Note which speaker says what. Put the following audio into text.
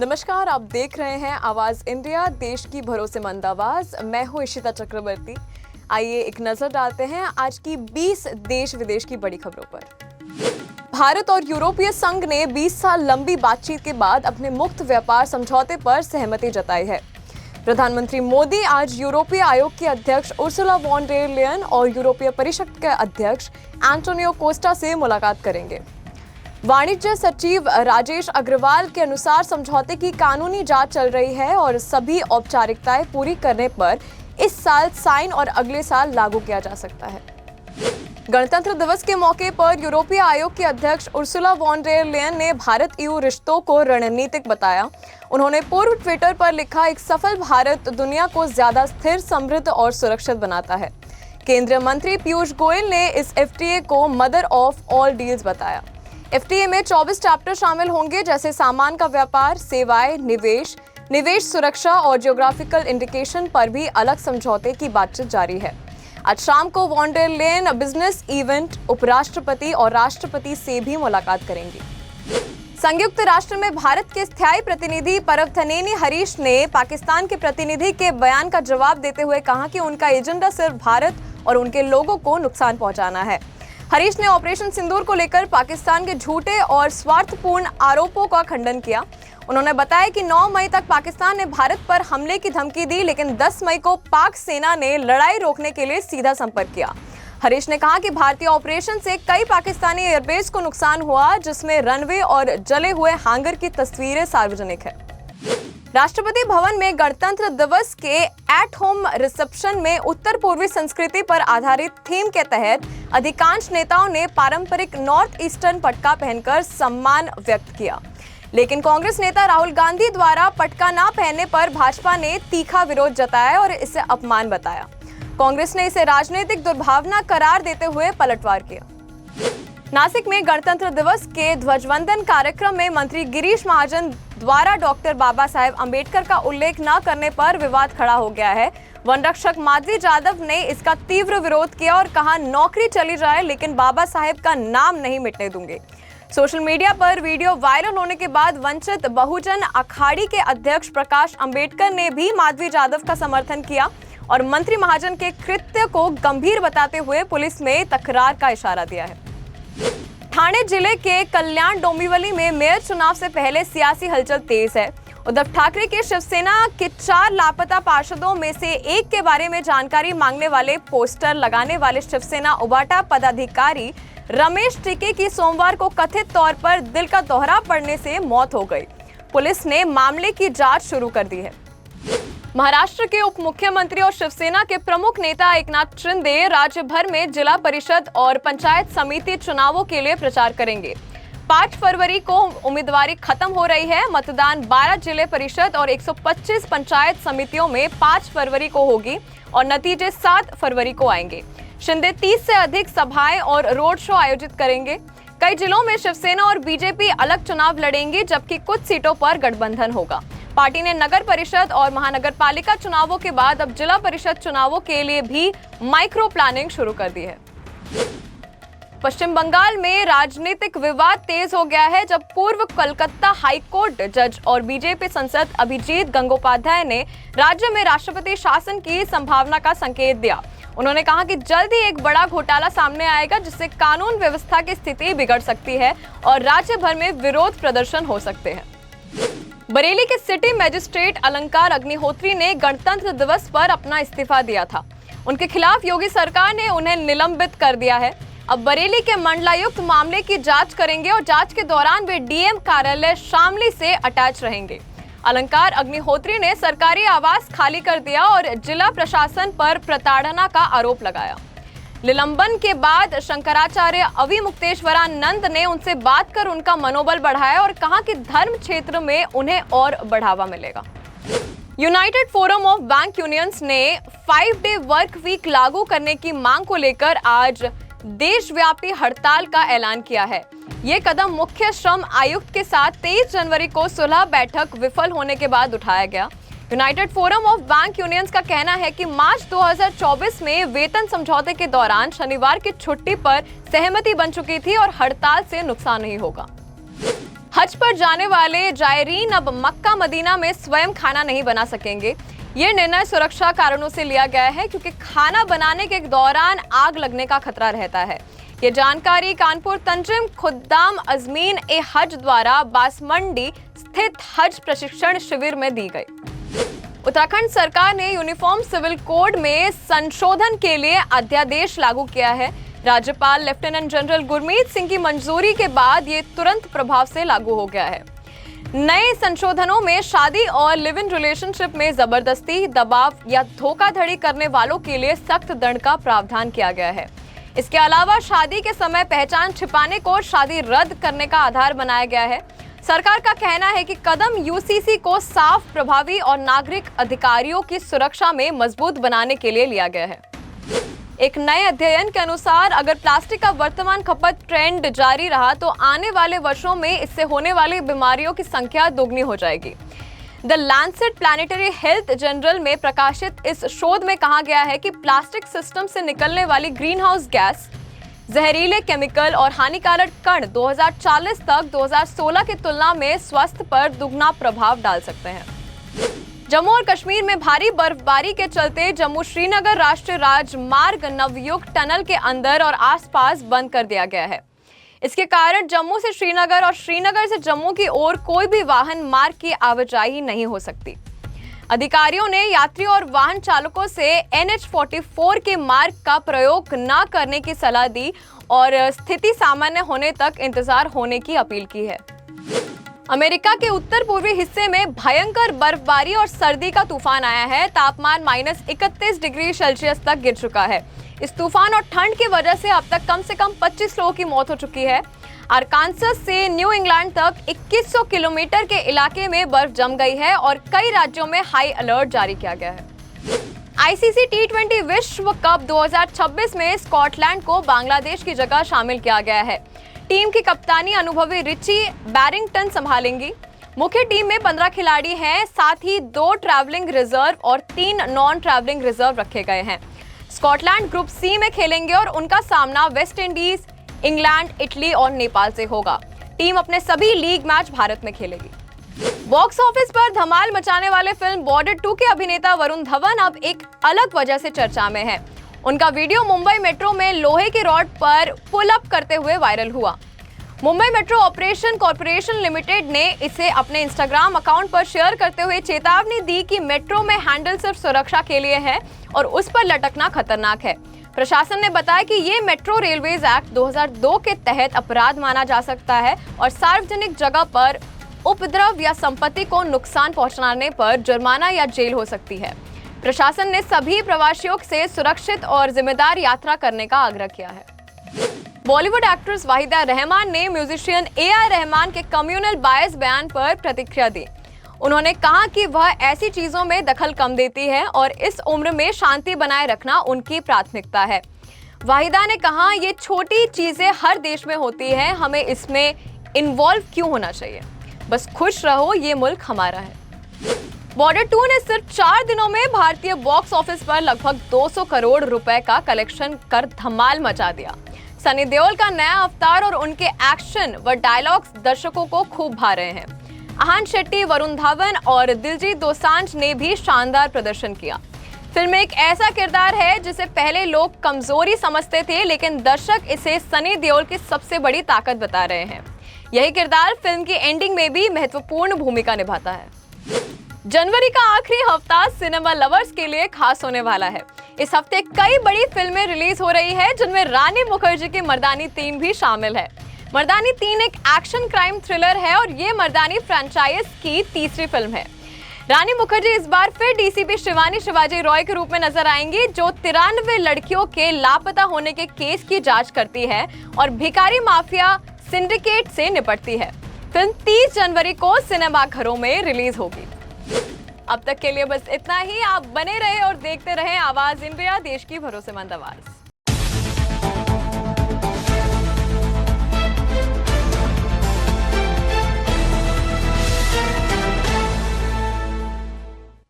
Speaker 1: नमस्कार, आप देख रहे हैं आवाज इंडिया, देश की भरोसेमंद आवाज। मैं हूं इशिता चक्रवर्ती। आइए एक नजर डालते हैं आज की 20 देश विदेश की बड़ी खबरों पर। भारत और यूरोपीय संघ ने 20 साल लंबी बातचीत के बाद अपने मुक्त व्यापार समझौते पर सहमति जताई है। प्रधानमंत्री मोदी आज यूरोपीय आयोग के अध्यक्ष उर्सुला वॉन डेर लेयन और यूरोपीय परिषद के अध्यक्ष एंटोनियो कोस्टा से मुलाकात करेंगे। वाणिज्य सचिव राजेश अग्रवाल के अनुसार समझौते की कानूनी जांच चल रही है और सभी औपचारिकताएं पूरी करने पर इस साल साइन और अगले साल लागू किया जा सकता है। गणतंत्र दिवस के मौके पर यूरोपीय आयोग के अध्यक्ष उर्सुला वॉन डेर लेयन ने भारत ईयू रिश्तों को रणनीतिक बताया। उन्होंने पूर्व ट्विटर पर लिखा, एक सफल भारत दुनिया को ज्यादा स्थिर, समृद्ध और सुरक्षित बनाता है। केंद्रीय मंत्री पीयूष गोयल ने इस एफटीए को मदर ऑफ ऑल डील्स बताया। एफटीए में 24 चैप्टर शामिल होंगे, जैसे सामान का व्यापार, सेवाएं, निवेश सुरक्षा और जियोग्राफिकल इंडिकेशन पर भी अलग समझौते की बातचीत जारी है। आज शाम को von der Leyen business event, उपराष्ट्रपति और राष्ट्रपति से भी मुलाकात करेंगी। संयुक्त राष्ट्र में भारत के स्थायी प्रतिनिधि परवथनेनी हरीश ने पाकिस्तान के प्रतिनिधि के बयान का जवाब देते हुए कहा कि उनका एजेंडा सिर्फ भारत और उनके लोगों को नुकसान पहुंचाना है। हरीश ने ऑपरेशन सिंदूर को लेकर पाकिस्तान के झूठे और स्वार्थपूर्ण आरोपों का खंडन किया। उन्होंने बताया कि 9 मई तक पाकिस्तान ने भारत पर हमले की धमकी दी, लेकिन 10 मई को पाक सेना ने लड़ाई रोकने के लिए सीधा संपर्क किया। हरीश ने कहा कि भारतीय ऑपरेशन से कई पाकिस्तानी एयरबेस को नुकसान हुआ, जिसमें रनवे और जले हुए हैंगर की तस्वीरें सार्वजनिक है। राष्ट्रपति भवन में गणतंत्र दिवस के एट होम रिसेप्शन में उत्तर पूर्वी संस्कृति पर आधारित थीम के तहत अधिकांश नेताओं ने पारंपरिक नॉर्थ ईस्टर्न पटका पहनकर सम्मान व्यक्त किया, लेकिन कांग्रेस नेता राहुल गांधी द्वारा पटका न पहनने पर भाजपा ने तीखा विरोध जताया और इसे अपमान बताया। कांग्रेस ने इसे राजनीतिक दुर्भावना करार देते हुए पलटवार किया। नासिक में गणतंत्र दिवस के ध्वजवंदन कार्यक्रम में मंत्री गिरीश महाजन द्वारा डॉक्टर बाबा साहेब अंबेडकर का उल्लेख न करने पर विवाद खड़ा हो गया है। वन रक्षक माधवी जाधव ने इसका तीव्र विरोध किया और कहा, नौकरी चली जाए लेकिन बाबा साहेब का नाम नहीं मिटने दूंगे। सोशल मीडिया पर वीडियो वायरल होने के बाद वंचित बहुजन अखाड़ी के अध्यक्ष प्रकाश अंबेडकर ने भी माधवी जाधव का समर्थन किया और मंत्री महाजन के कृत्य को गंभीर बताते हुए पुलिस में तकरार का इशारा दिया है। ठाणे जिले के कल्याण डोंबिवली में मेयर चुनाव से पहले सियासी हलचल तेज है। उद्धव ठाकरे के शिवसेना के 4 लापता पार्षदों में से एक के बारे में जानकारी मांगने वाले पोस्टर लगाने वाले शिवसेना उबाटा पदाधिकारी रमेश टिके की सोमवार को कथित तौर पर दिल का दौरा पड़ने से मौत हो गई। पुलिस ने मामले की जांच शुरू कर दी है। महाराष्ट्र के उप मुख्यमंत्री और शिवसेना के प्रमुख नेता एकनाथ शिंदे राज्य भर में जिला परिषद और पंचायत समिति चुनावों के लिए प्रचार करेंगे। 5 फरवरी को उम्मीदवारी खत्म हो रही है। मतदान 12 जिले परिषद और 125 पंचायत समितियों में 5 फरवरी को होगी और नतीजे 7 फरवरी को आएंगे। शिंदे 30 से अधिक सभाएं और रोड शो आयोजित करेंगे। कई जिलों में शिवसेना और बीजेपी अलग चुनाव लड़ेंगे, जबकि कुछ सीटों पर गठबंधन होगा। पार्टी ने नगर परिषद और महानगर पालिका चुनावों के बाद अब जिला परिषद चुनावों के लिए भी माइक्रो प्लानिंग शुरू कर दी है। पश्चिम बंगाल में राजनीतिक विवाद तेज हो गया है, जब पूर्व कोलकाता हाईकोर्ट जज और बीजेपी सांसद अभिजीत गंगोपाध्याय ने राज्य में राष्ट्रपति शासन की संभावना का संकेत दिया। उन्होंने कहा कि जल्द ही एक बड़ा घोटाला सामने आएगा, जिससे कानून व्यवस्था की स्थिति बिगड़ सकती है और राज्य भर में विरोध प्रदर्शन हो सकते हैं। बरेली के सिटी मजिस्ट्रेट अलंकार अग्निहोत्री ने गणतंत्र दिवस पर अपना इस्तीफा दिया था। उनके खिलाफ योगी सरकार ने उन्हें निलंबित कर दिया है। अब बरेली के मंडलायुक्त मामले की जांच करेंगे और जांच के दौरान वे डीएम कार्यालय शामली से अटैच रहेंगे। अलंकार अग्निहोत्री ने सरकारी आवास खाली कर दिया और जिला प्रशासन पर प्रताड़ना का आरोप लगाया। निलंबन के बाद शंकराचार्य अविमुक्तेश्वरानंद ने उनसे बात कर उनका मनोबल बढ़ाया और कहा कि धर्म क्षेत्र में उन्हें और बढ़ावा मिलेगा। United forum of bank unions ने 5-डे वर्क वीक लागू करने की मांग को लेकर आज देशव्यापी हड़ताल का ऐलान किया है। ये कदम मुख्य श्रम आयुक्त के साथ 23 जनवरी को सुलह बैठक विफल होने के बाद उठाया गया। United forum of bank unions का कहना है कि मार्च 2024 में वेतन समझौते के दौरान शनिवार की छुट्टी पर सहमति बन चुकी थी और हड़ताल से नुकसान नहीं होगा। हज पर जाने वाले जायरीन अब मक्का मदीना में स्वयं खाना नहीं बना सकेंगे। ये निर्णय सुरक्षा कारणों से लिया गया है क्योंकि खाना बनाने के दौरान आग लगने का खतरा रहता है। ये जानकारी कानपुर तंजिम खुद्दाम अजमीन ए हज द्वारा बासमंडी स्थित हज प्रशिक्षण शिविर में दी गई। उत्तराखंड सरकार ने यूनिफॉर्म सिविल कोड में संशोधन के लिए अध्यादेश लागू किया है। राज्यपाल लेफ्टिनेंट जनरल गुरमीत सिंह की मंजूरी के बाद ये तुरंत प्रभाव से लागू हो गया है। नए संशोधनों में शादी और लिव इन रिलेशनशिप में जबरदस्ती, दबाव या धोखाधड़ी करने वालों के लिए सख्त दंड का प्रावधान किया गया है। इसके अलावा शादी के समय पहचान छिपाने को शादी रद्द करने का आधार बनाया गया है। सरकार का कहना है कि कदम यूसीसी को साफ, प्रभावी और नागरिक अधिकारियों की सुरक्षा में मजबूत बनाने के लिए लिया गया है। एक नए अध्ययन के अनुसार अगर प्लास्टिक का वर्तमान खपत ट्रेंड जारी रहा तो आने वाले वर्षों में इससे होने वाली बीमारियों की संख्या दोगुनी हो जाएगी। The Lancet planetary health journal में प्रकाशित इस शोध में कहा गया है कि प्लास्टिक सिस्टम से निकलने वाली ग्रीन हाउस गैस, जहरीले केमिकल और हानिकारक कण 2040 तक 2016 की तुलना में स्वास्थ्य पर दुगना प्रभाव डाल सकते हैं। जम्मू और कश्मीर में भारी बर्फबारी के चलते जम्मू श्रीनगर राष्ट्रीय राजमार्ग नवयुग टनल के अंदर और आसपास बंद कर दिया गया है। इसके कारण जम्मू से श्रीनगर और श्रीनगर से जम्मू की ओर कोई भी वाहन मार्ग की आवाजाही नहीं हो सकती। अधिकारियों ने यात्री और वाहन चालकों से NH-44 के मार्ग का प्रयोग न करने की सलाह दी और स्थिति सामान्य होने तक इंतजार होने की अपील की है। अमेरिका के उत्तर पूर्वी हिस्से में भयंकर बर्फबारी और सर्दी का तूफान आया है। तापमान -31 डिग्री सेल्सियस तक गिर चुका है। इस तूफान और ठंड की वजह से अब तक कम से कम 25 लोगों की मौत हो चुकी है। आरकानसस से न्यू इंग्लैंड तक 2100 किलोमीटर के इलाके में बर्फ जम गई है और कई राज्यों में हाई अलर्ट जारी किया गया है। आईसीसी T20 विश्व कप 2026 में स्कॉटलैंड को बांग्लादेश की जगह शामिल किया गया है। टीम की कप्तानी अनुभवी रिची बैरिंगटन संभालेंगी। मुख्य टीम में 15 खिलाड़ी हैं, साथ ही 2 ट्रैवलिंग रिजर्व और 3 नॉन ट्रैवलिंग रिजर्व रखे गए हैं। स्कॉटलैंड ग्रुप सी में खेलेंगे और उनका सामना वेस्ट इंडीज, इंग्लैंड, इटली और नेपाल से होगा। टीम अपने सभी लीग मैच भारत में खेलेगी। बॉक्स ऑफिस पर धमाल मचाने वाले फिल्म बॉर्डर 2 के अभिनेता वरुण धवन अब एक अलग वजह से चर्चा में है। उनका वीडियो मुंबई मेट्रो में लोहे के रॉड पर पुल अप करते हुए वायरल हुआ। Mumbai metro operation corporation limited ने इसे अपने इंस्टाग्राम अकाउंट पर शेयर करते हुए चेतावनी दी कि मेट्रो में हैंडल सिर्फ सुरक्षा के लिए है और उस पर लटकना खतरनाक है। प्रशासन ने बताया कि ये मेट्रो रेलवेज एक्ट 2002 के तहत अपराध माना जा सकता है और सार्वजनिक जगह पर उपद्रव या संपत्ति को नुकसान पहुंचाने पर जुर्माना या जेल हो सकती है। प्रशासन ने सभी प्रवासियों से सुरक्षित और जिम्मेदार यात्रा करने का आग्रह किया है। बॉलीवुड एक्ट्रेस वाहिदा रहमान ने म्यूजिशियन AR रहमान के कम्युनल बायस बयान पर प्रतिक्रिया दी। उन्होंने कहा कि वह ऐसी चीजों में दखल कम देती है और इस उम्र में शांति बनाए रखना उनकी प्राथमिकता है। वाहिदा ने कहा, ये छोटी चीजें हर देश में होती हैं, हमें इसमें इन्वॉल्व क्यों होना चाहिए? बस खुश रहो, ये मुल्क हमारा है। बॉर्डर 2 ने सिर्फ 4 दिनों में भारतीय बॉक्स ऑफिस पर लगभग 200 करोड़ रुपए का कलेक्शन कर धमाल मचा दिया। सनी देओल का नया अवतार और उनके एक्शन व डायलॉग्स दर्शकों को खूब भा रहे हैं। आहान शेट्टी, वरुण धवन और दिलजीत दोसांझ ने भी शानदार प्रदर्शन किया। फिल्म में एक ऐसा किरदार है जिसे पहले लोग कमजोरी समझते थे, लेकिन दर्शक इसे सनी देओल की सबसे बड़ी ताकत बता रहे हैं। यही किरदार फिल्म की एंडिंग में भी महत्वपूर्ण भूमिका निभाता है। जनवरी का आखिरी हफ्ता सिनेमा लवर्स के लिए खास होने वाला है। इस हफ्ते कई बड़ी फिल्में रिलीज हो रही है, जिनमें रानी मुखर्जी की मर्दानी 3 भी शामिल है। मर्दानी 3 एक एक्शन क्राइम थ्रिलर है और ये मर्दानी फ्रेंचाइज की तीसरी फिल्म है। रानी मुखर्जी इस बार फिर डीसीपी शिवानी शिवाजी रॉय के रूप में नजर आएंगी, जो 93 लड़कियों के लापता होने के केस की जांच करती है और भिखारी माफिया सिंडिकेट से निपटती है। फिल्म 30 जनवरी को सिनेमाघरों में रिलीज होगी। अब तक के लिए बस इतना ही। आप बने रहे और देखते रहे आवाज इंडिया, देश की भरोसेमंद आवाज।